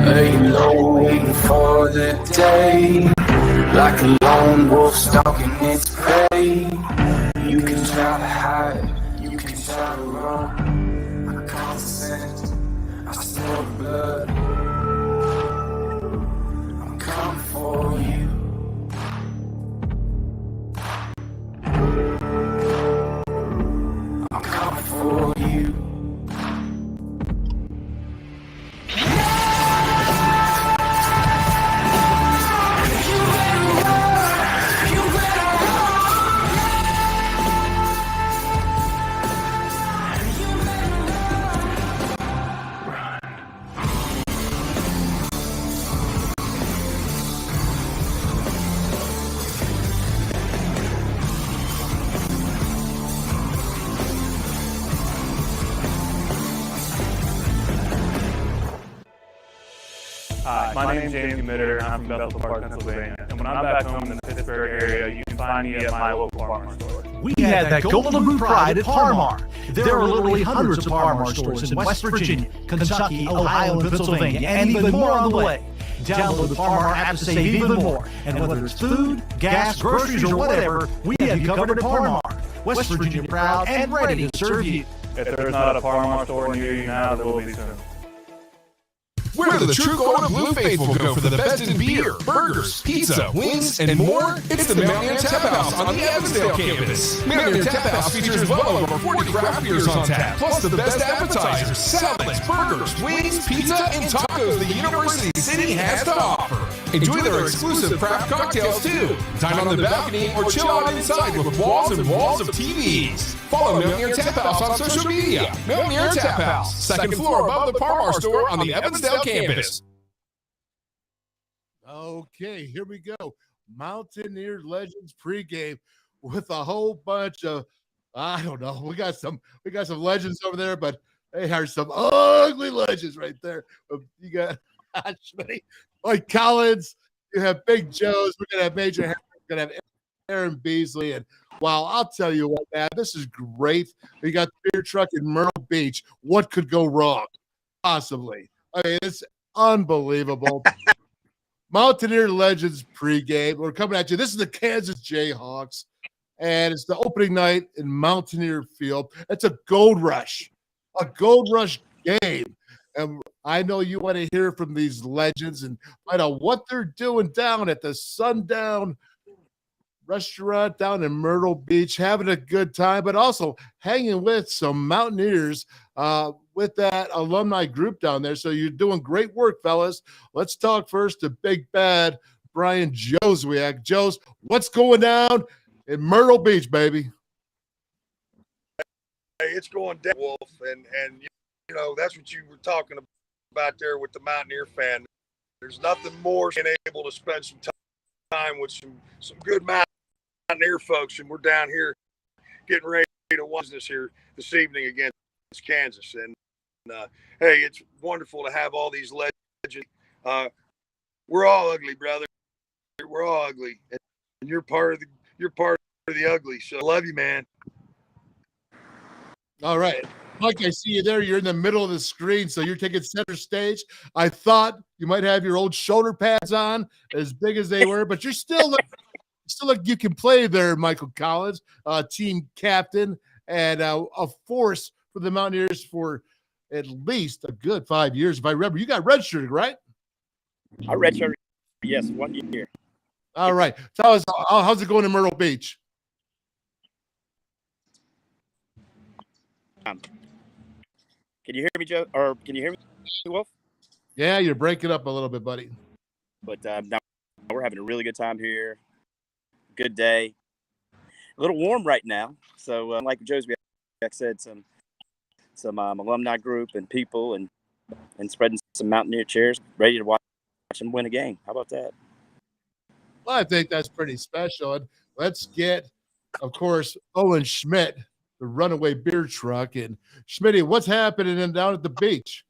Laying low, waiting for the day, like a lone wolf stalking its prey. You can try to hide, you can try to run. I call the scent, I smell the blood. I'm coming for you. I'm coming for you. Hi, my name is James Schmitt. I'm from Bethel Park, Pennsylvania. And when I'm back home in the Pittsburgh area, you can find me at my local farmer's store. We had that golden boot pride at Parmar. There are literally hundreds of Parmar stores in West Virginia, Kentucky, Ohio, and Pennsylvania, and even more on the way. Download the Parmar app to save even more. And whether it's food, gas, groceries, or whatever, we have you covered at Parmar. West Virginia proud and ready to serve you. If there's not a Parmar store near you now, there will be soon. Where the true Golden Blue faithful go for the best in beer, burgers, pizza, wings, and more? It's the Mountaineer Tap House on the Evansdale campus. Mountaineer Tap House features well over 40 craft beers on tap, plus the best appetizers, salads, burgers, wings, pizza, and tacos the University City has to offer. Enjoy their exclusive craft cocktails too. Dine on the balcony or chill out inside with walls and walls of TVs. Follow Mountaineer Tap House on social media. Mountaineer Tap House, second floor above the Parmar store on the Evansdale campus. Okay, here we go. Mountaineer Legends pregame with a whole bunch of, I don't know. We got some legends over there, but they are some ugly legends right there. You got Schmitt, Mike Collins. You have Big Joe's. We're gonna have Major Harris. We're gonna have Aaron Beasley. And wow, I'll tell you what, man, this is great. We got the beer truck in Myrtle Beach. What could go wrong? Possibly. I mean, it's unbelievable. Mountaineer Legends pregame. We're coming at you. This is the Kansas Jayhawks, and it's the opening night in Mountaineer Field. It's a gold rush game. And I know you want to hear from these legends and find out what they're doing down at the Sundown Restaurant down in Myrtle Beach, having a good time, but also hanging with some Mountaineers with that alumni group down there. So you're doing great work, fellas. Let's talk first to Big Bad Brian Joswiak. Joes, what's going down in Myrtle Beach, baby? Hey, it's going down, Wolf, and you know that's what you were talking about there with the Mountaineer fan. There's nothing more than being able to spend some time with some good Mountaineer folks, and we're down here getting ready to watch this here this evening against Kansas. And hey, it's wonderful to have all these legends. We're all ugly, brother. We're all ugly, and you're part of the ugly. So I love you, man. All right. Mike, I see you there. You're in the middle of the screen, so you're taking center stage. I thought you might have your old shoulder pads on, as big as they were, but you're still like you can play there, Michael Collins, team captain, and a force for the Mountaineers for at least a good 5 years. If I remember, you got redshirted, right? I redshirted, yes, 1 year. All right. Tell us, how's it going in Myrtle Beach? Can you hear me, Joe? Or can you hear me, Wolf? Yeah, you're breaking up a little bit, buddy. But now we're having a really good time here. Good day. A little warm right now. So like Joe's said, some some alumni group and people, and spreading some Mountaineer chairs, ready to watch them win a game. How about that? Well, I think that's pretty special. And let's get, of course, Owen Schmitt, the runaway beer truck. And Schmitty, what's happening down at the beach?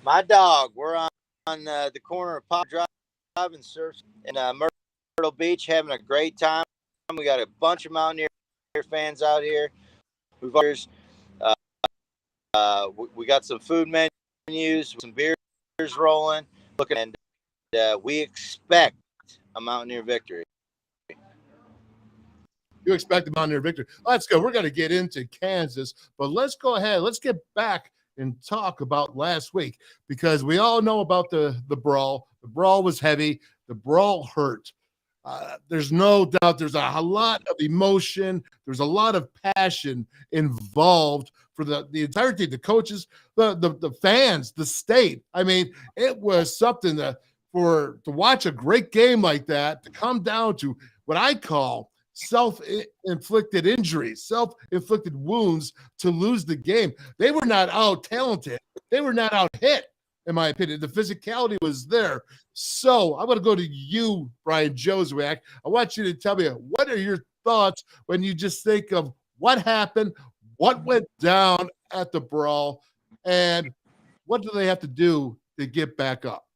My dog. We're on the corner of Pop Drive and Surf in Myrtle Beach, having a great time. We got a bunch of Mountaineer fans out here. We got some food menus, some beers rolling, and we expect a Mountaineer victory. You expect the Mountaineer victory. Let's go. We're going to get into Kansas, but let's go ahead. Let's get back and talk about last week, because we all know about the brawl. The brawl was heavy. The brawl hurt. There's no doubt there's a lot of emotion. There's a lot of passion involved for the entire team, the coaches, the fans, the state. I mean, it was something to watch a great game like that, to come down to what I call self-inflicted injuries, self-inflicted wounds, to lose the game. They were not out talented. They were not out hit, in my opinion. The physicality was there. So I'm going to go to you, Brian Joswiak. I want you to tell me, what are your thoughts when you just think of what happened, what went down at the brawl, and what do they have to do to get back up?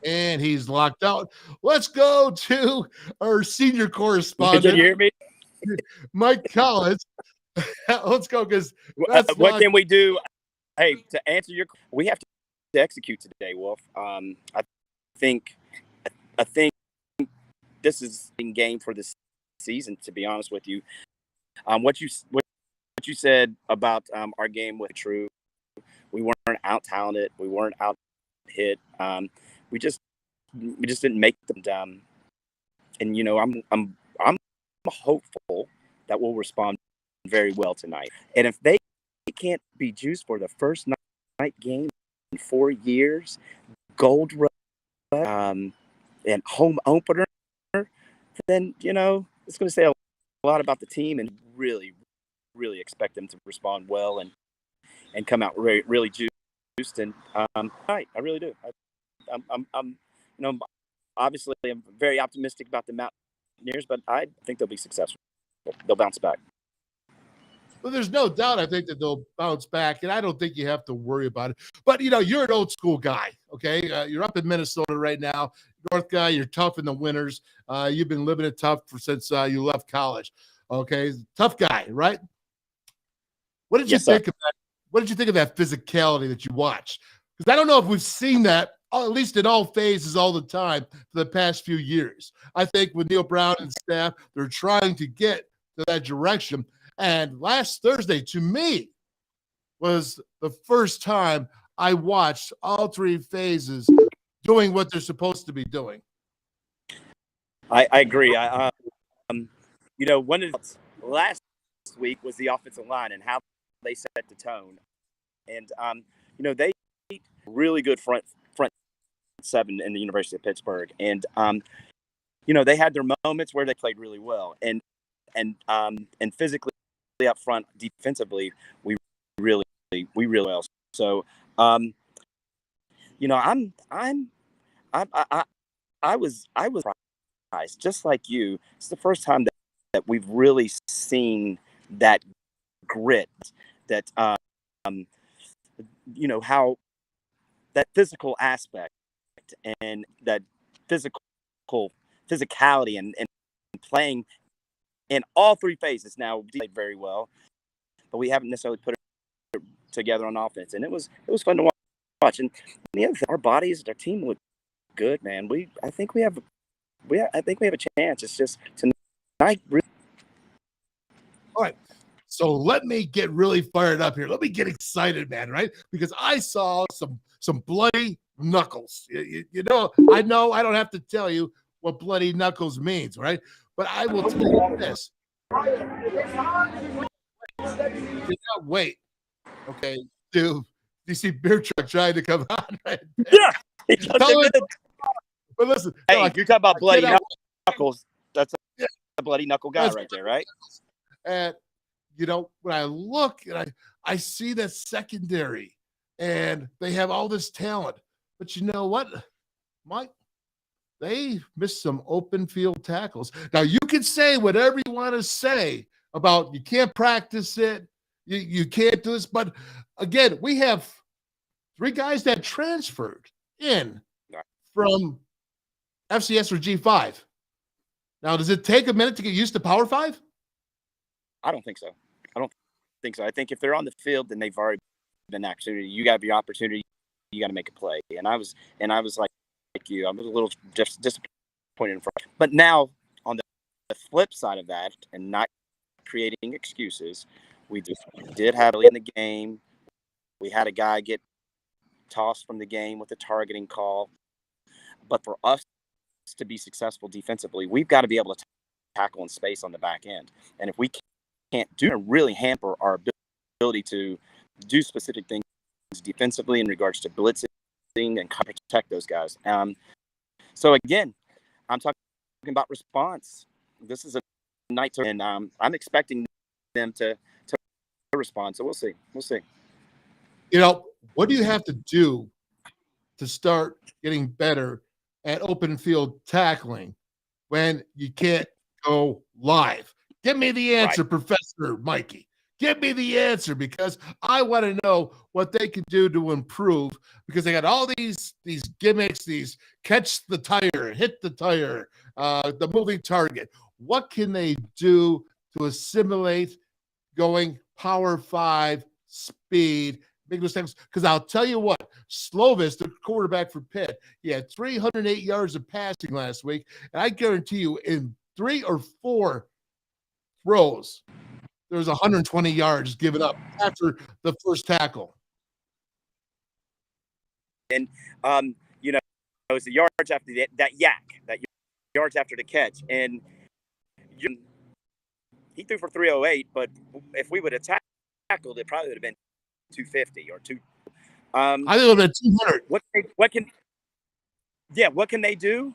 And he's locked out. Let's go to our senior correspondent. Did you hear me? Mike Collins. Let's go, because what can we do? Hey, to answer your, we have to execute today, Wolf. I think this is a game for this season, to be honest with you. What you said about our game was true. We weren't out talented. We weren't out hit. We just didn't make them. And you know, I'm hopeful that we'll respond very well tonight. And if they can't be juiced for the first night game in 4 years, gold rush, and home opener, then you know it's going to say a lot about the team, and really, really expect them to respond well and come out really juiced. And I really do. I'm you know, obviously I'm very optimistic about the Mountaineers, but I think they'll be successful. They'll bounce back. Well, there's no doubt I think that they'll bounce back, and I don't think you have to worry about it. But, you know, you're an old school guy, okay? You're up in Minnesota right now. North guy, you're tough in the winters. You've been living it tough since you left college, okay? Tough guy, right? What did you think of that? What did you think of that physicality that you watched? Because I don't know if we've seen that, at least in all phases all the time, for the past few years. I think with Neil Brown and staff, they're trying to get to that direction. And last Thursday, to me, was the first time I watched all three phases doing what they're supposed to be doing. I agree. You know, last week was the offensive line and how they set the tone. And, you know, they really good front seven in the University of Pittsburgh. And, you know, they had their moments where they played really well. And physically up front, defensively, we really well. So, you know, I was surprised, just like you. It's the first time that we've really seen that grit, that you know, how that physical aspect and that physicality and playing in all three phases. Now, we played very well, but we haven't necessarily put it together on offense, and it was fun to watch. And the other thing, our bodies, our team look good, man. I think we have a chance. It's just tonight. All right. So let me get really fired up here. Let me get excited, man, right? Because I saw some bloody knuckles. You know, I don't have to tell you what bloody knuckles means, right? But I will tell you this. Did not wait. Okay, dude. You see Beer Truck trying to come on right there. Yeah. But listen, Hey, like, you're talking about bloody cannot- knuckles. That's Yeah. a bloody knuckle guy That's right there, right? And when I look and I see that secondary and they have all this talent, but you know what, Mike? They missed some open field tackles. Now you can say whatever you want to say about you can't practice it, you can't do this, but again, we have 3 guys that transferred in from FCS or G5. Now, does it take a minute to get used to Power 5? I don't think so. I think if they're on the field, then they've already been opportunity. You got to be opportunity. You got to make a play. And I was like you. I was a little just disappointed in front. But now on the flip side of that, and not creating excuses, we did have early in the game. We had a guy get tossed from the game with a targeting call. But for us to be successful defensively, we've got to be able to tackle in space on the back end. And if we can't do it, really hamper our ability to do specific things defensively in regards to blitzing and protect those guys. So again, I'm talking about response. This is a night to, and I'm expecting them to respond. So we'll see. What do you have to do to start getting better at open field tackling when you can't go live? Give me the answer, right, Professor Mikey. Give me the answer, because I want to know what they can do to improve, because they got all these gimmicks, these catch the tire, hit the tire, the moving target. What can they do to assimilate going Power 5 speed? Make those things, because I'll tell you what, Slovis, the quarterback for Pitt, he had 308 yards of passing last week, and I guarantee you in 3 or 4 throws, there was 120 yards given up after the first tackle. And, it was the yards after that yards after the catch. And he threw for 308, but if we would have tackled, it probably would have been 250 or 2. I think it would have been 200. What can they do?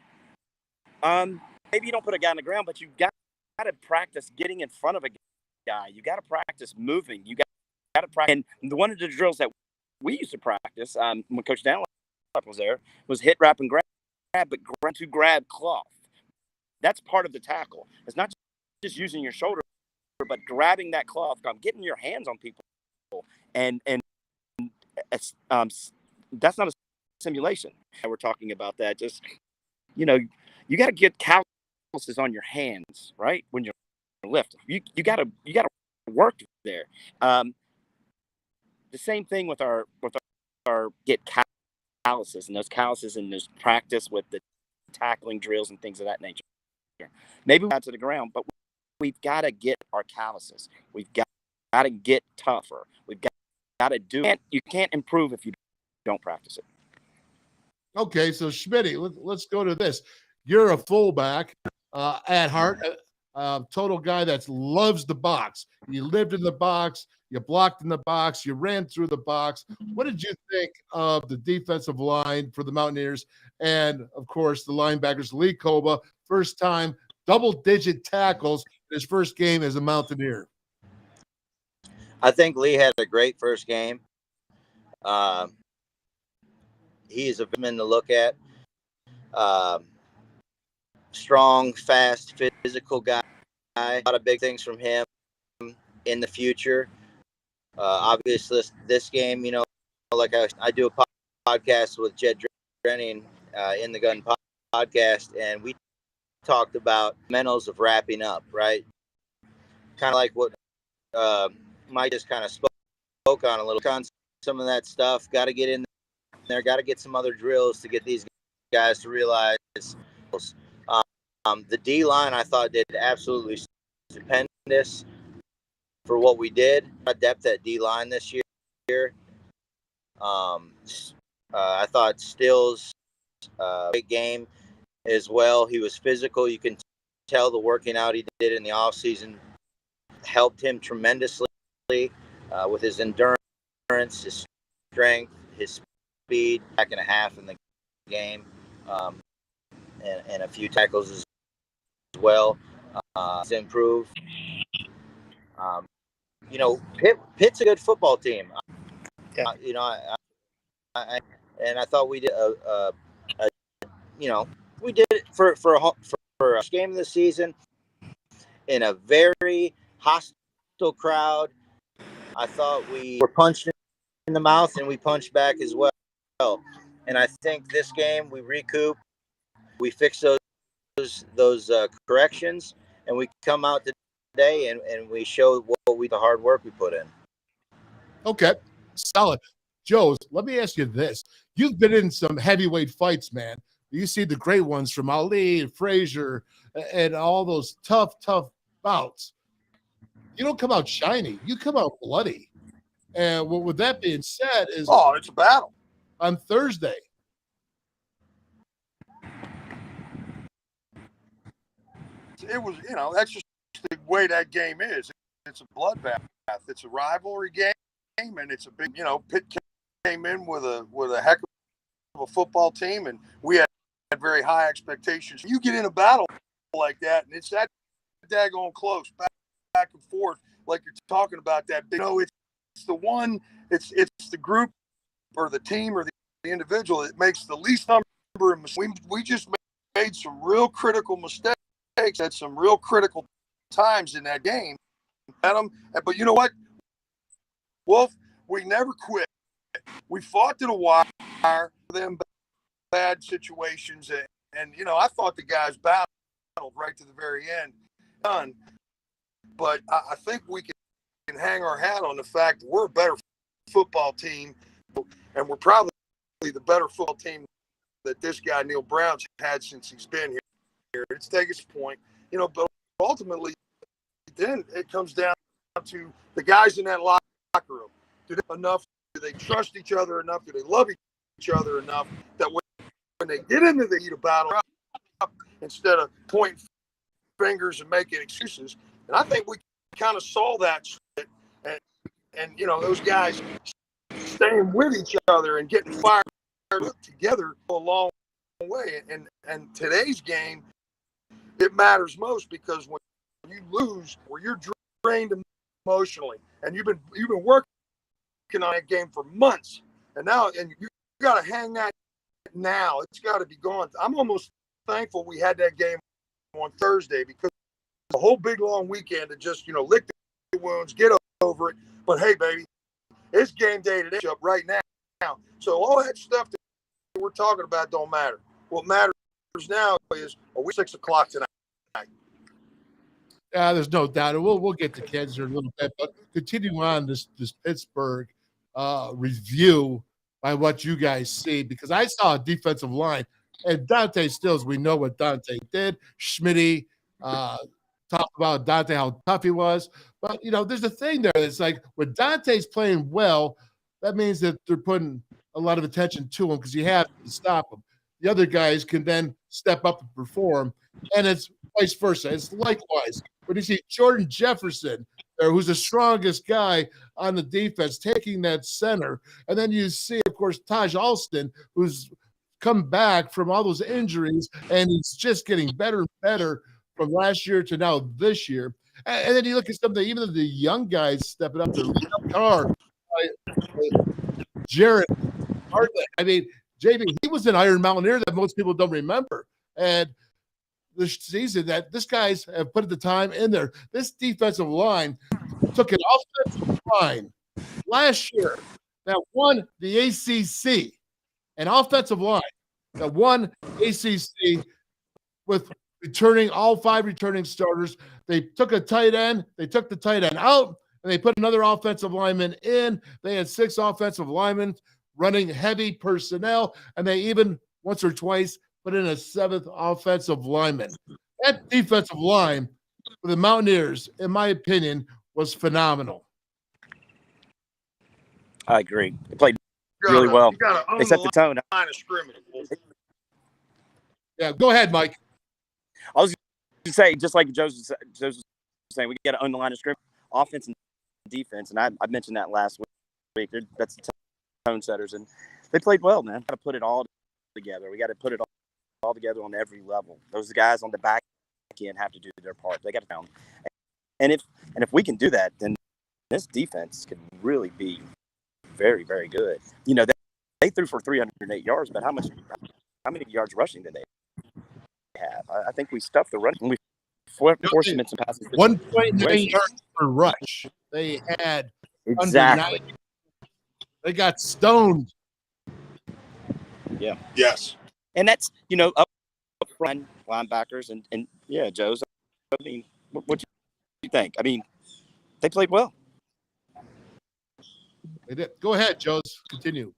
Maybe you don't put a guy on the ground, but you got to practice getting in front of a guy. You got to practice moving. You got to practice. And one of the drills that we used to practice when Coach Danlop was there was hit, wrap, and grab, but grab cloth. That's part of the tackle. It's not just using your shoulder, but grabbing that cloth, getting your hands on people, and that's not a simulation. We're talking about that. Just you got to get calluses on your hands, right? When you're lifting, you got to work there. The same thing with our get calluses, and those calluses and those practice with the tackling drills and things of that nature. Maybe we're out to the ground, but we've got to get our calluses. We've got to get tougher. We've got to do it. You can't improve if you don't practice it. Okay, so Schmitt, let's go to this. You're a fullback at heart, total guy that loves the box. You lived in the box, you blocked in the box, you ran through the box. What did you think of the defensive line for the Mountaineers? And, of course, the linebackers, Lee Koba, first time double-digit tackles in his first game as a Mountaineer. I think Lee had a great first game. He is a man to look at. Strong, fast, physical guy. A lot of big things from him in the future. Obviously, this game, like I do a podcast with Jed Drenning in the Gun podcast, and we talked about fundamentals of wrapping up, right? Kind of like what Mike just kind of spoke on a little. On some of that stuff, got to get in there, got to get some other drills to get these guys to realize. The D line I thought did absolutely stupendous for what we did. A depth at D line this year. I thought Stills great game as well. He was physical. You can tell the working out he did in the offseason helped him tremendously with his endurance, his strength, his speed. Back and a half in the game. and a few tackles as well. To improve. Pitt's a good football team. Yeah. I thought we did we did it for a game of the season in a very hostile crowd. I thought we were punched in the mouth and we punched back as well. And I think this game we recoup, we fix those corrections, and we come out today and we show the hard work we put in. Okay, solid. Joe, let me ask you this. You've been in some heavyweight fights, man. You see the great ones from Ali and Frazier and all those tough bouts. You don't come out shiny. You come out bloody. And with that being said, it's a battle on Thursday. It was, that's just the way that game is. It's a bloodbath. It's a rivalry game, and it's a big, Pitt came in with a heck of a football team, and we had very high expectations. You get in a battle like that, and it's that daggone close, back and forth, like you're talking about that. It's the one, it's the group or the team or the individual that makes the least number of mistakes. We just made some real critical mistakes at some real critical times in that game. But you know what, Wolf? We never quit. We fought to the wire, them bad situations, and I thought the guys battled right to the very end. Done. But I think we can hang our hat on the fact that we're a better football team, and we're probably the better football team that this guy Neil Brown's had since he's been here. It's Vegas point, but ultimately, then it comes down to the guys in that locker room. Do they trust each other enough? Do they love each other enough that when they get into the heat of battle, instead of pointing fingers and making excuses? And I think we kind of saw that shit. And those guys staying with each other and getting fired up together a long way. And today's game, it matters most because when you lose, where you're drained emotionally, and you've been working on that game for months, and you got to hang that now. It's got to be gone. I'm almost thankful we had that game on Thursday because the whole big long weekend to just lick the wounds, get over it. But hey, baby, it's game day today up right now. So all that stuff that we're talking about don't matter. What matters now is, are we 6 o'clock tonight? There's no doubt. And we'll get to Kansas here in a little bit, but continuing on this Pittsburgh review by what you guys see, because I saw a defensive line, and Dante Stills, we know what Dante did. Schmitt talked about Dante, how tough he was. But, there's a thing there. It's like when Dante's playing well, that means that they're putting a lot of attention to him because you have to stop him. The other guys can then step up and perform, and it's vice versa. It's likewise. When you see Jordan Jefferson, who's the strongest guy on the defense, taking that center, and then you see, of course, Taj Alston, who's come back from all those injuries, and he's just getting better and better from last year to now this year. And then you look at some of even the young guys stepping up to Carr, Jared Hartley. I mean, JB, he was an Iron Mountaineer that most people don't remember. And this season that this guys have put the time in there. This defensive line took an offensive line last year that won the ACC, an offensive line that won ACC with all 5 returning starters. They took a tight end. They took the tight end out, and they put another offensive lineman in. They had 6 offensive linemen running heavy personnel, and they even once or twice put in a 7th offensive lineman. That defensive line for the Mountaineers, in my opinion, was phenomenal. I agree. They played really well. They set the tone. Line of scrimmage. Yeah, go ahead, Mike. I was going to say, just like Joseph was saying, we got to own the line of scrimmage, offense and defense, and I mentioned that last week. That's the tone setters, and they played well, man. Got to put it all together. We got to put it all together on every level. Those guys on the back end have to do their part. They got to down. And if we can do that, then this defense could really be very, very good. You know, they threw for 308 yards, but how many yards rushing did they have? I think we stuffed the running. We forced them into some passes. 1.9 yards per rush. They had exactly. They got stoned. Yeah. Yes. And that's, you know, up front linebackers and yeah, Joe's. I mean, what do you think? I mean, they played well. They did. Go ahead, Joe's. Continue.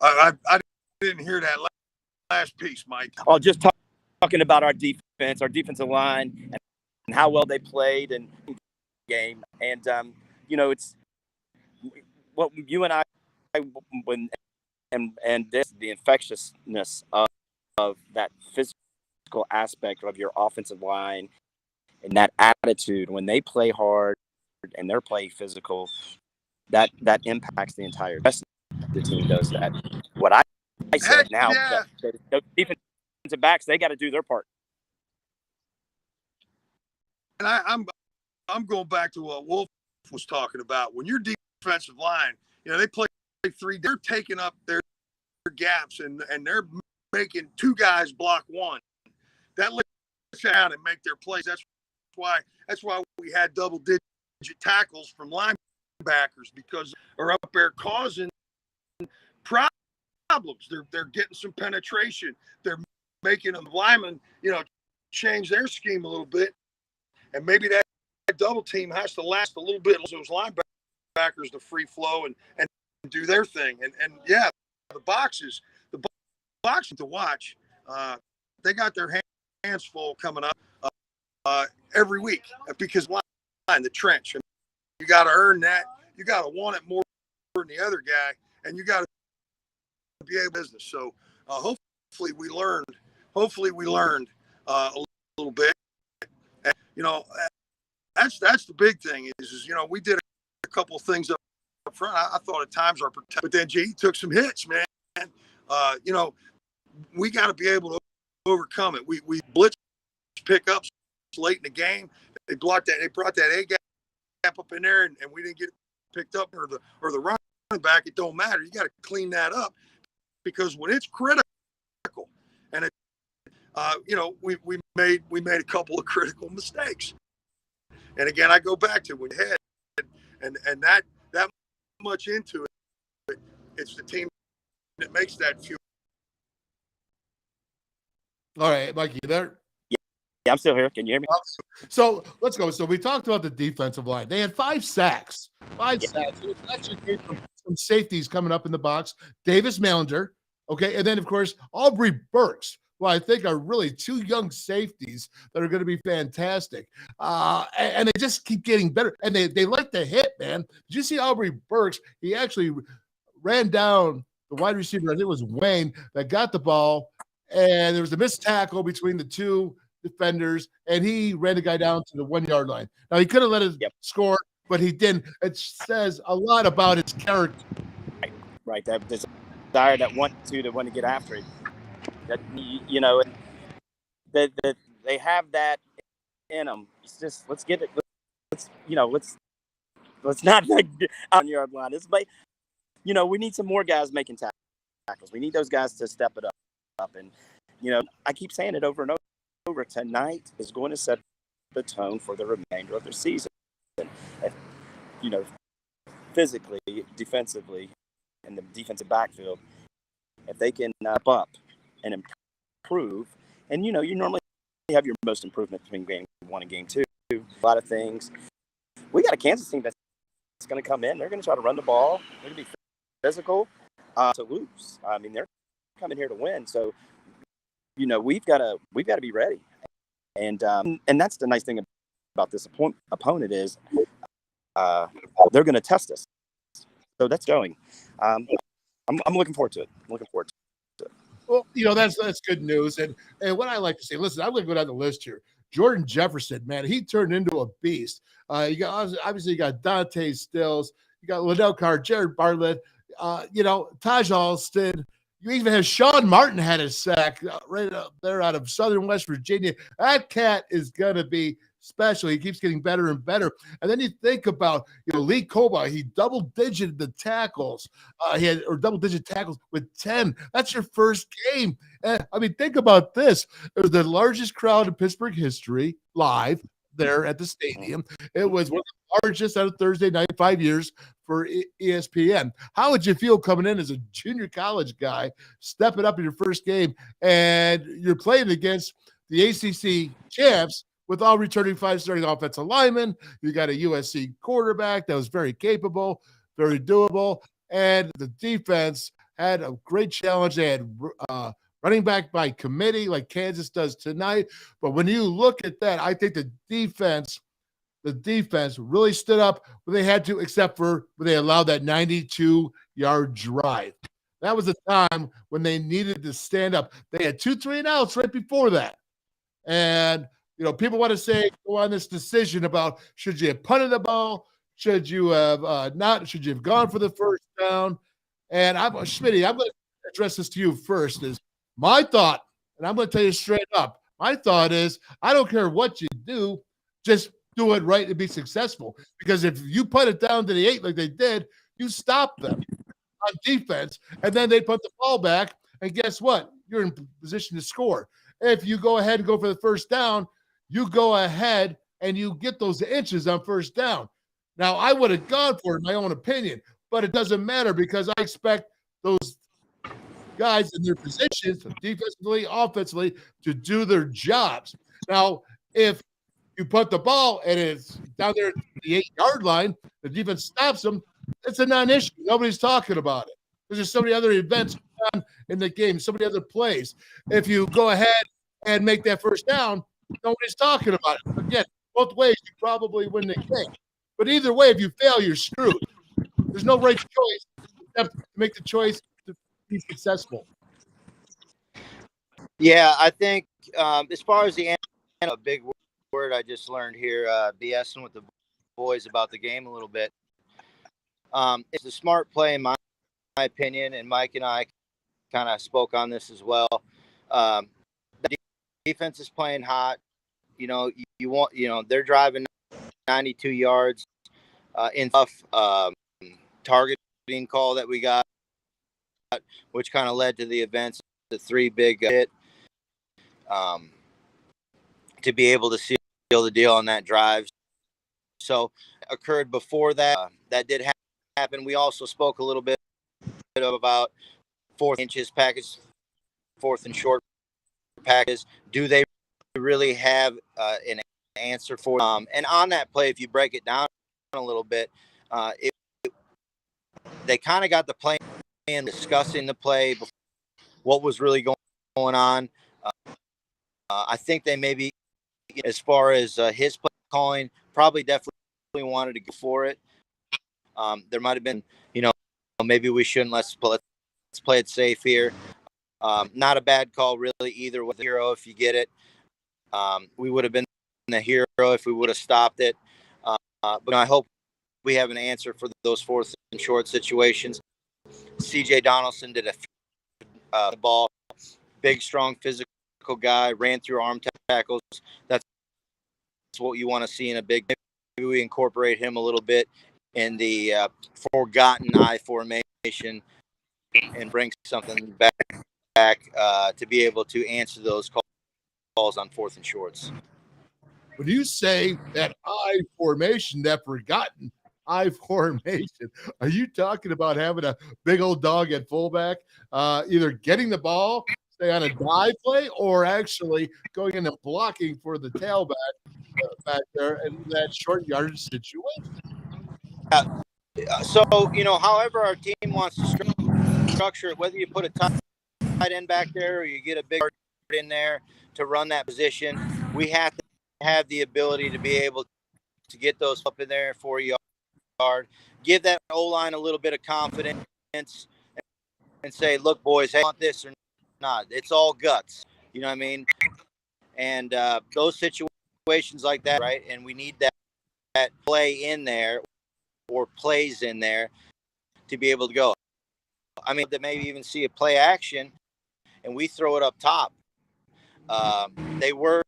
I didn't hear that last piece, Mike. Oh, just talking about our defense, our defensive line, and how well they played in the game. And, you know, it's what you and I, and this, the infectiousness of that physical aspect of your offensive line and that attitude when they play hard and they're playing physical, that impacts the entire rest of the team does that. What I said now, yeah. the defensive backs, they got to do their part. And I'm going back to what Wolf was talking about. When your defensive line, you know, they play three, they're taking up their gaps and they're making two guys block one. That lets you out and make their plays. That's why we had double-digit tackles from linebackers, because they're up there causing problems. They're getting some penetration. They're making them linemen, you know, change their scheme a little bit, and maybe that double team has to last a little bit. Those linebackers to free flow and do their thing. And yeah, the boxes to watch. They got their hands full coming up every week because line the trench. And you got to earn that. You got to want it more than the other guy, and you got to be a business. So hopefully we learned a little bit. And, you know, that's the big thing is you know, we did a couple of things up front. I thought at times our protect, but then G took some hits, man. You know, we got to be able to overcome it. We blitz pickups late in the game. They brought that A gap up in there, and we didn't get it picked up, or the running back. It don't matter. You got to clean that up, because when it's critical, and it, you know, we made a couple of critical mistakes. And again, I go back to when you had and that much into it, it's the team that makes that fuel. All right, Mike, you there? Yeah, I'm still here. Can you hear me? So let's go. So we talked about the defensive line. They had 5 sacks. Sacks. It actually came from some safeties coming up in the box. Davis Mallender, okay, and then of course Aubrey Burks, who I think are really 2 young safeties that are going to be fantastic. And they just keep getting better. And they like to hit, man. Did you see Aubrey Burks? He actually ran down the wide receiver, I think it was Wayne, that got the ball, and there was a missed tackle between the 2 defenders, and he ran the guy down to the 1-yard line. Now, he could have let it score, but he didn't. It says a lot about his character. Right. That desire, that want to get after it. That, you know, that they have that in them. It's just, let's get it. Let's not on yard line. It's like, you know, we need some more guys making tackles. We need those guys to step it up. And, you know, I keep saying it over and over. Tonight is going to set the tone for the remainder of the season. And, you know, physically, defensively, in the defensive backfield, if they can up and improve, and you know, you normally have your most improvement between game 1 and game 2. A lot of things. We got a Kansas team that's going to come in. They're going to try to run the ball. They're going to be physical to lose. I mean, they're coming here to win. So, you know, we've got to be ready. And that's the nice thing about this opponent is they're going to test us. So that's going. I'm looking forward to it. Well, you know, that's good news. And what I like to say, listen, I'm going to go down the list here. Jordan Jefferson, man, he turned into a beast. You got Dante Stills, you got Liddell Carr, Jared Bartlett, you know, Taj Alston, You even have Sean Martin had a sack right up there out of Southern West Virginia. That cat is going to be special. He keeps getting better and better. And then you think about, Lee Coba, he double-digit the tackles. He had double-digit tackles with 10. That's your first game. Think about this. It was the largest crowd in Pittsburgh history live there at the stadium. It was one of the largest on a Thursday night, 5 years for ESPN. How would you feel coming in as a junior college guy, stepping up in your first game, and you're playing against the ACC champs with all returning 5 starting offensive linemen? You got a USC quarterback that was very capable, very doable, and the defense had a great challenge. They had running back by committee like Kansas does tonight. But when you look at that, I think the defense really stood up when they had to, except for when they allowed that 92-yard drive. That was the time when they needed to stand up. They had 2 3-and-outs right before that. And, people want to go on this decision about should you have punted the ball? Should you have should you have gone for the first down? And Schmitt, I'm going to address this to you first. Is my thought, and I'm going to tell you straight up, my thought is I don't care what you do, just do it right and be successful. Because if you put it down to the 8 like they did, you stop them on defense, and then they put the ball back, and guess what? You're in position to score. If you go ahead and go for the first down, you go ahead and you get those inches on first down. Now, I would have gone for it in my own opinion, but it doesn't matter because I expect those guys in their positions, defensively, offensively, to do their jobs. Now, if you put the ball and it's down there at the 8-yard line, the defense stops them, it's a non-issue. Nobody's talking about it. There's so many other events on in the game, so many other plays. If you go ahead and make that first down, nobody's talking about it. Again, both ways, you probably win the game. But either way, if you fail, you're screwed. There's no right choice except to make the choice to be successful. Yeah, I think as far as the end, a big word I just learned here, BSing with the boys about the game a little bit. It's a smart play in my opinion, and Mike and I kind of spoke on this as well. The defense is playing hot. You want, they're driving 92 yards in tough targeting call that we got, which kind of led to the events, the 3 big hit to be able to seal the deal on that drive. So occurred before that. That did happen. We also spoke a little bit about 4th inches package, 4th and short package. Do they really have an answer for and on that play, if you break it down a little bit, they kind of got the play and discussing the play, what was really going on. I think they maybe, as far as his play calling, probably definitely wanted to go for it. There might have been, maybe we shouldn't. Let's play it safe here. Not a bad call really either with hero if you get it. We would have been the hero if we would have stopped it. But I hope we have an answer for those 4th and short situations. CJ Donaldson did a ball, big, strong, physical guy, ran through arm tackles. That's what you want to see in a big. Maybe we incorporate him a little bit in the forgotten I formation and bring something back to be able to answer those calls on 4th and shorts. When you say that I formation, that forgotten I formation, are you talking about having a big old dog at fullback, either getting the ball, say on a dive play, or actually going in and blocking for the tailback back there in that short yardage situation? So, however our team wants to structure it, whether you put a tight end back there or you get a big guard in there to run that position, we have to have the ability to be able to get those up in there 4 yard, give that O-line a little bit of confidence and say, look, boys, hey, I want this or not. It's all guts. You know what I mean? And those situations like that, right? And we need that play in there or plays in there to be able to go. I mean, to maybe even see a play action, and we throw it up top. They were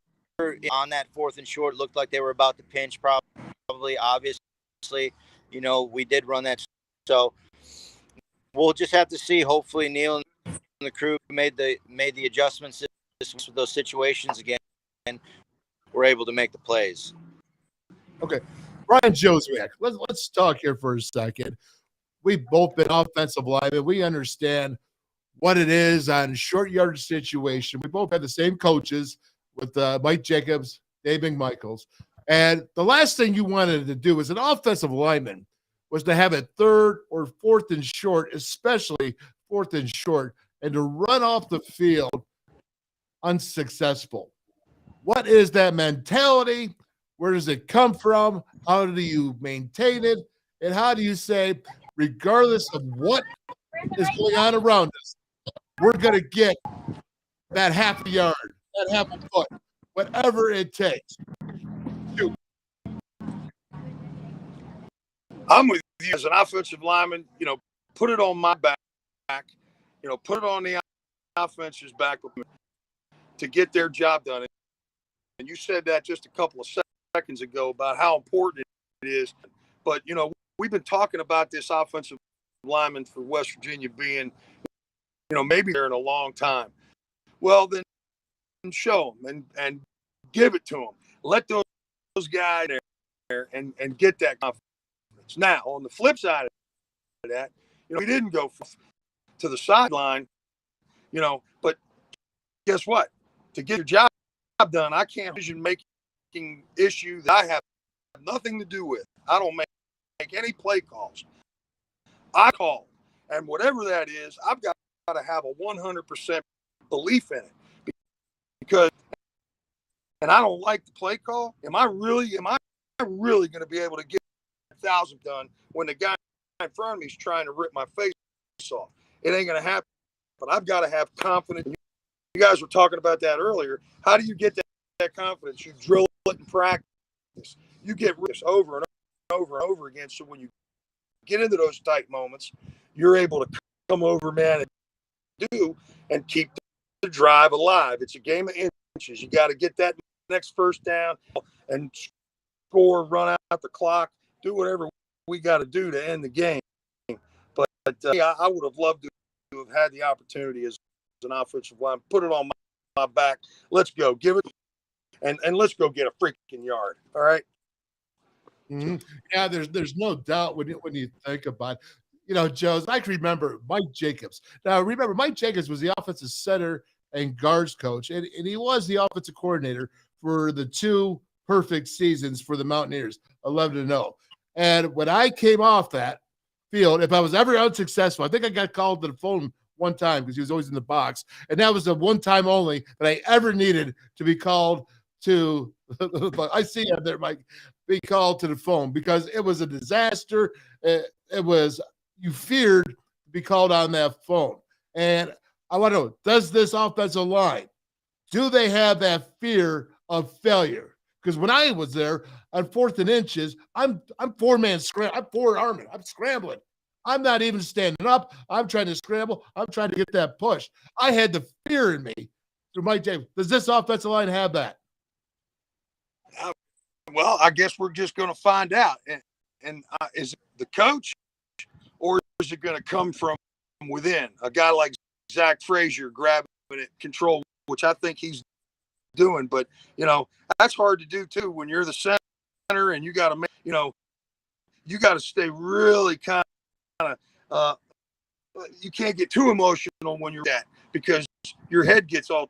on that 4th and short. Looked like they were about to pinch, probably. Obviously, we did run that. So we'll just have to see. Hopefully, Neil and the crew made the adjustments with those situations again, and we're able to make the plays. Okay, Brian Joswiak, let's talk here for a second. We've both been offensive linemen. We understand what it is on short yardage situation. We both had the same coaches with Mike Jacobs, Dave McMichaels. And the last thing you wanted to do as an offensive lineman was to have it 3rd or 4th and short, especially 4th and short, and to run off the field unsuccessful. What is that mentality? Where does it come from? How do you maintain it? And how do you say, regardless of what is going on around us, we're going to get that half a yard, that half a foot, whatever it takes. Shoot. I'm with you as an offensive lineman. Put it on my back. Put it on the offense's back to get their job done. And you said that just a couple of seconds ago about how important it is. But, we've been talking about this offensive lineman for West Virginia being, maybe there in a long time. Well, then show them and give it to them. Let those guys there and get that confidence. Now, on the flip side of that, we didn't go to the sideline, but guess what? To get your job done, I can't envision making issues that I have nothing to do with. I don't make any play calls. I call, and whatever that is, I've got to have a 100% belief in it because, and I don't like the play call. Am I really going to be able to get 1,000 done when the guy in front of me is trying to rip my face off? It ain't going to happen. But I've got to have confidence. You guys were talking about that earlier. How do you get that confidence? You drill it in practice. You get this over and over and over again. So when you get into those tight moments, you're able to come over, man, and keep the drive alive. It's a game of inches. You got to get that next first down and score, run out the clock, do whatever we got to do to end the game. But I would have loved to have had the opportunity as an offensive line. Put it on my back. Let's go. Give it, and let's go get a freaking yard. All right. Mm-hmm. Yeah, there's no doubt when you think about, Joe. I can remember Mike Jacobs. Now, remember, Mike Jacobs was the offensive center and guards coach, and he was the offensive coordinator for the 2 perfect seasons for the Mountaineers, 11-0. And when I came off that field, if I was ever unsuccessful, I think I got called to the phone one time because he was always in the box, and that was the one time only that I ever needed to be called to. I see you there, Mike. Be called to the phone because it was a disaster. You feared to be called on that phone. And I want to know, does this offensive line, do they have that fear of failure? Because when I was there on 4th and inches, I'm 4-man scramble. I'm 4-arming. I'm scrambling. I'm not even standing up. I'm trying to scramble. I'm trying to get that push. I had the fear in me through Mike James. Does this offensive line have that? Well, I guess we're just going to find out. And is it the coach, or is it going to come from within? A guy like Zach Frazier grabbing it, control, which I think he's doing. But, that's hard to do, too, when you're the center and you got to make, you got to stay really kind of, you can't get too emotional when you're that because your head gets all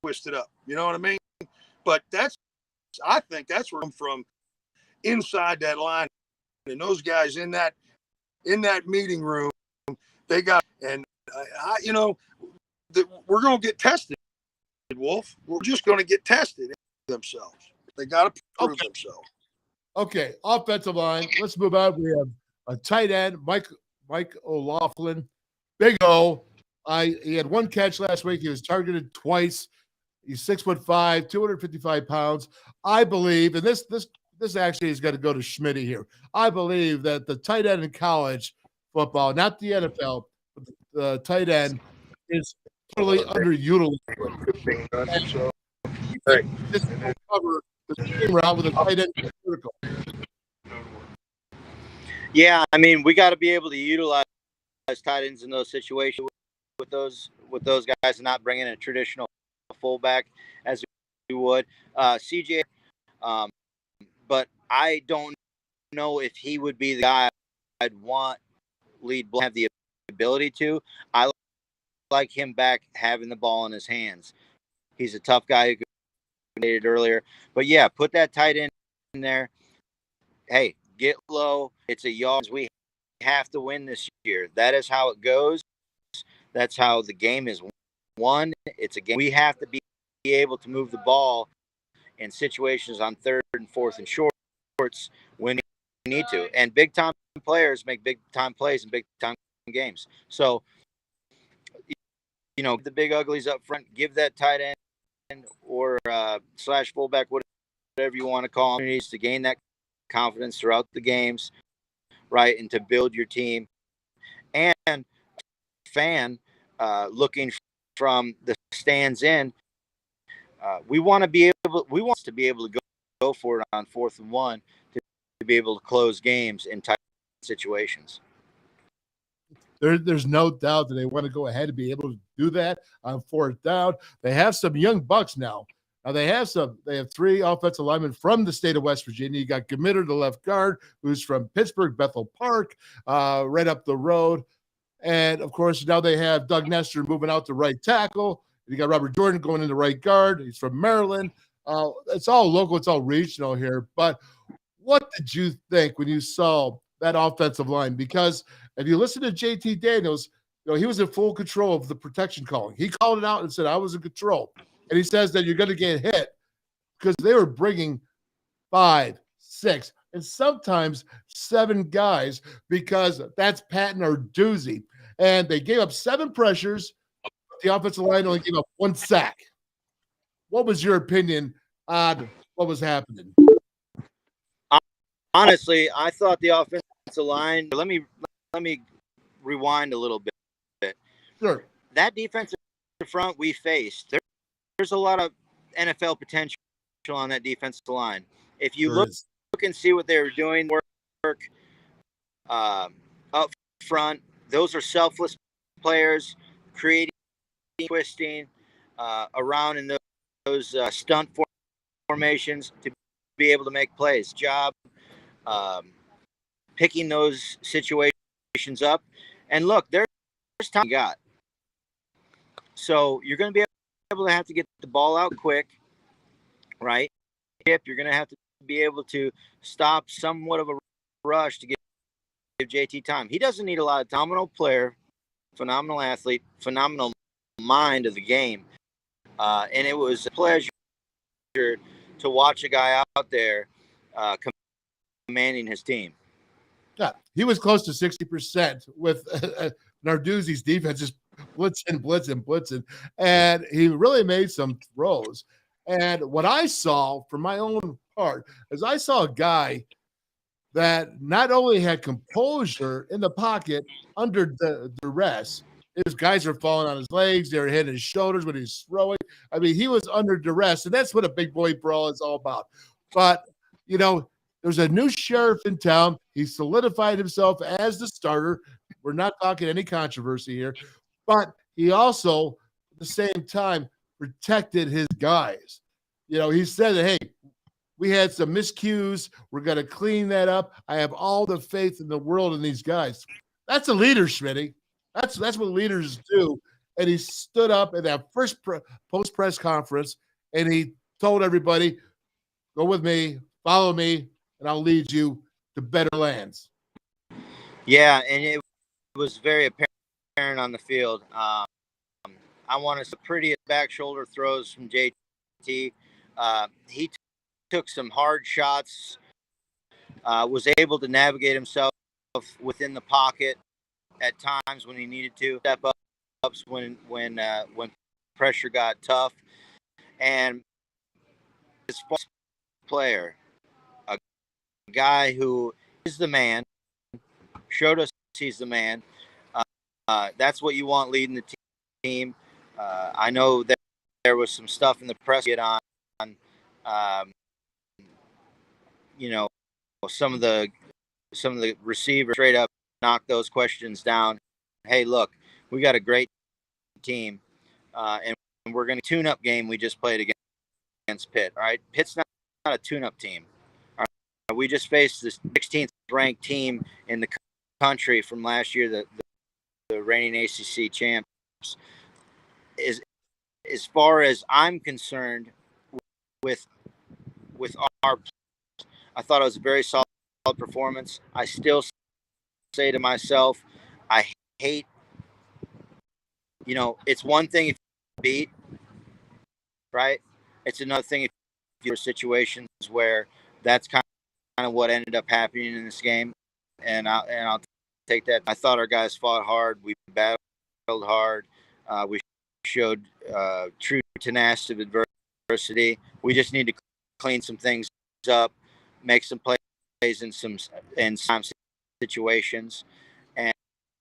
twisted up. You know what I mean? But I think that's where I'm from, inside that line, and those guys in that meeting room, they got, and we're going to get tested, Wolf. We're just going to get tested themselves. They got to prove themselves. Okay, offensive line. Let's move on. We have a tight end, Mike O'Laughlin, Big O. He had 1 catch last week. He was targeted twice. He's 6'5", 255 pounds. I believe, and this actually is going to go to Schmitt here. I believe that the tight end in college football, not the NFL, the tight end is totally underutilized. So, Hey, just don't cover the seam route with a tight end vertical. Yeah, I mean, we got to be able to utilize tight ends in those situations with those guys and not bring in a traditional fullback as we would. CJ, but I don't know if he would be the guy I'd want lead have the ability to. I like him back having the ball in his hands. He's a tough guy who made it earlier. But yeah, put that tight end in there. Hey, get low. It's a yards. We have to win this year. That is how it goes. That's how the game is won. It's a game. We have to be able to move the ball in situations on 3rd and 4th and shorts when we need to. And big time players make big time plays in big time games. So, the big uglies up front, give that tight end or slash fullback, whatever you want to call him, to gain that confidence throughout the games, right, and to build your team. And fan looking from the stands in, we want to be able to go for it on 4th and 1 to be able to close games in tight situations. There's no doubt that they want to go ahead and be able to do that on 4th down. They have some young bucks now. They have 3 offensive linemen from the state of West Virginia. You got Schmitt, the left guard, who's from Pittsburgh, Bethel Park, right up the road. And, of course, now they have Doug Nestor moving out to right tackle. You got Robert Jordan going into right guard. He's from Maryland. It's all local. It's all regional here. But what did you think when you saw that offensive line? Because if you listen to JT Daniels, he was in full control of the protection calling. He called it out and said, I was in control. And he says that you're going to get hit because they were bringing 5, 6, and sometimes 7 guys because that's Patton or doozy. And they gave up 7 pressures. The offensive line only gave up 1 sack. What was your opinion on what was happening? Honestly, I thought the offensive line. Let me rewind a little bit. Sure. That defensive front we faced, there's a lot of NFL potential on that defensive line. If you look and see what they were doing, work up front, those are selfless players, creating, twisting around in those stunt formations to be able to make plays. Job picking those situations up. And look, there's time you got. So you're going to be able to have to get the ball out quick, right? You're going to have to be able to stop somewhat of a rush to give JT time. He doesn't need a lot of phenomenal player, phenomenal athlete, phenomenal mind of the game. And it was a pleasure to watch a guy out there commanding his team. Yeah, he was close to 60% with Narduzzi's defense just blitzing. And he really made some throws. And what I saw from my own part is I saw a guy that not only had composure in the pocket under the duress, his guys are falling on his legs, they're hitting his shoulders when he's throwing. I mean, he was under duress, and that's what a big boy brawl is all about. But, there's a new sheriff in town. He solidified himself as the starter. We're not talking any controversy here. But he also, at the same time, protected his guys. He said that, hey, we had some miscues. We're going to clean that up. I have all the faith in the world in these guys. That's a leader, Schmitt. That's what leaders do. And he stood up at that first post-press conference, and he told everybody, go with me, follow me, and I'll lead you to better lands. Yeah, and it was very apparent on the field. I wanted some prettiest back shoulder throws from JT. He took some hard shots, was able to navigate himself within the pocket at times when he needed to, step ups when pressure got tough. And his player, a guy who is the man, showed us he's the man. That's what you want leading the team. I know that there was some stuff in the press get on, you know, some of the receivers straight up knock those questions down. Hey, look, we got a great team, and we're going to tune-up game we just played against Pitt. All right, Pitt's not a tune-up team. All right? We just faced the 16th ranked team in the country from last year, the reigning ACC champs. As far as I'm concerned, with our, I thought it was a very solid performance. I still say to myself, I hate, it's one thing if you beat, right? It's another thing if you're situations where that's kind of what ended up happening in this game. And I'll take that. I thought our guys fought hard. We battled hard. We showed true tenacity of adversity. We just need to clean some things up, make some plays in some situations.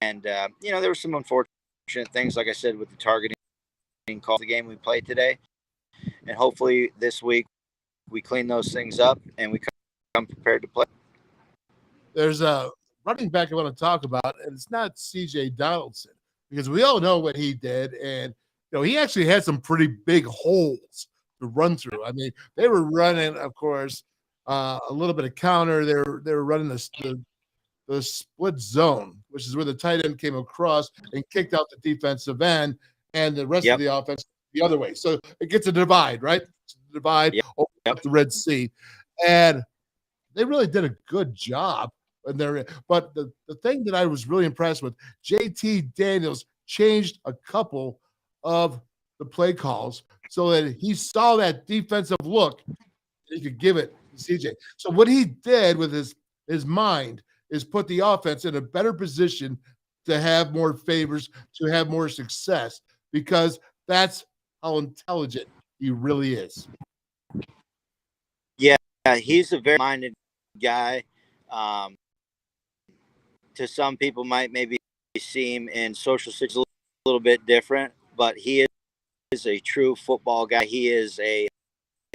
And there were some unfortunate things, like I said, with the targeting call the game we played today. And hopefully this week we clean those things up and we come prepared to play. There's a running back I want to talk about, and it's not C.J. Donaldson, because we all know what he did. And, he actually had some pretty big holes to run through. I mean, they were running, of course, a little bit of counter. They were running the split zone, which is where the tight end came across and kicked out the defensive end, and the rest of the offense the other way. So it gets a divide, right? Open up the Red Sea. And they really did a good job. But the thing that I was really impressed with, JT Daniels changed a couple of the play calls so that he saw that defensive look, he could give it to CJ. So what he did with his mind is put the offense in a better position to have more favors, to have more success, because that's how intelligent he really is. Yeah, he's a very minded guy. To some people might maybe see him in social situations a little bit different, but he is a true football guy. He is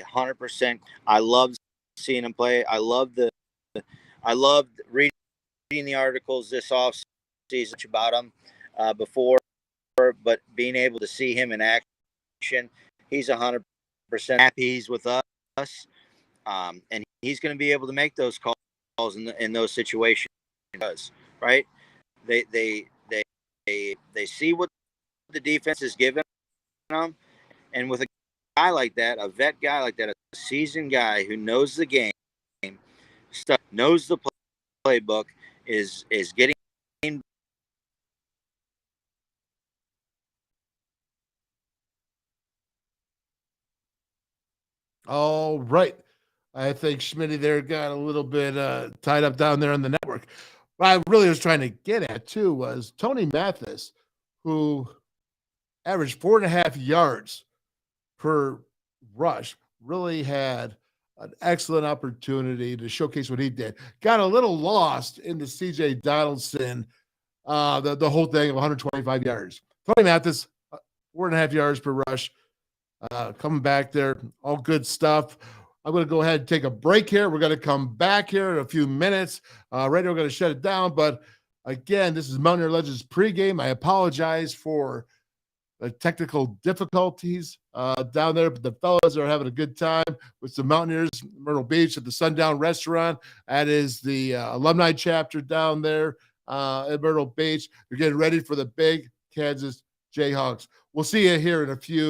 100%. I love seeing him play. I loved reading the articles this off season about him before, but being able to see him in action, he's 100% happy he's with us, and he's going to be able to make those calls in those situations. Right? They see what the defense is giving them, and with a guy like that, a vet guy like that, a seasoned guy who knows the game, knows the playbook, is getting. All right. I think Schmitt there got a little bit tied up down there on the network. What I really was trying to get at, too, was Tony Mathis, who averaged 4.5 yards per rush, really had an excellent opportunity to showcase what he did. Got a little lost in the C.J. Donaldson, the whole thing of 125 yards. Tony Mathis, 4.5 yards per rush, coming back there, all good stuff. I'm going to go ahead and take a break here. We're going to come back here in a few minutes. Radio, we're going to shut it down. But again, this is Mountaineer Legends pregame. I apologize for the technical difficulties down there, but the fellas are having a good time with some Mountaineers in Myrtle Beach at the Sundown Restaurant. That is the alumni chapter down there at Myrtle Beach. They're getting ready for the big Kansas Jayhawks. We'll see you here in a few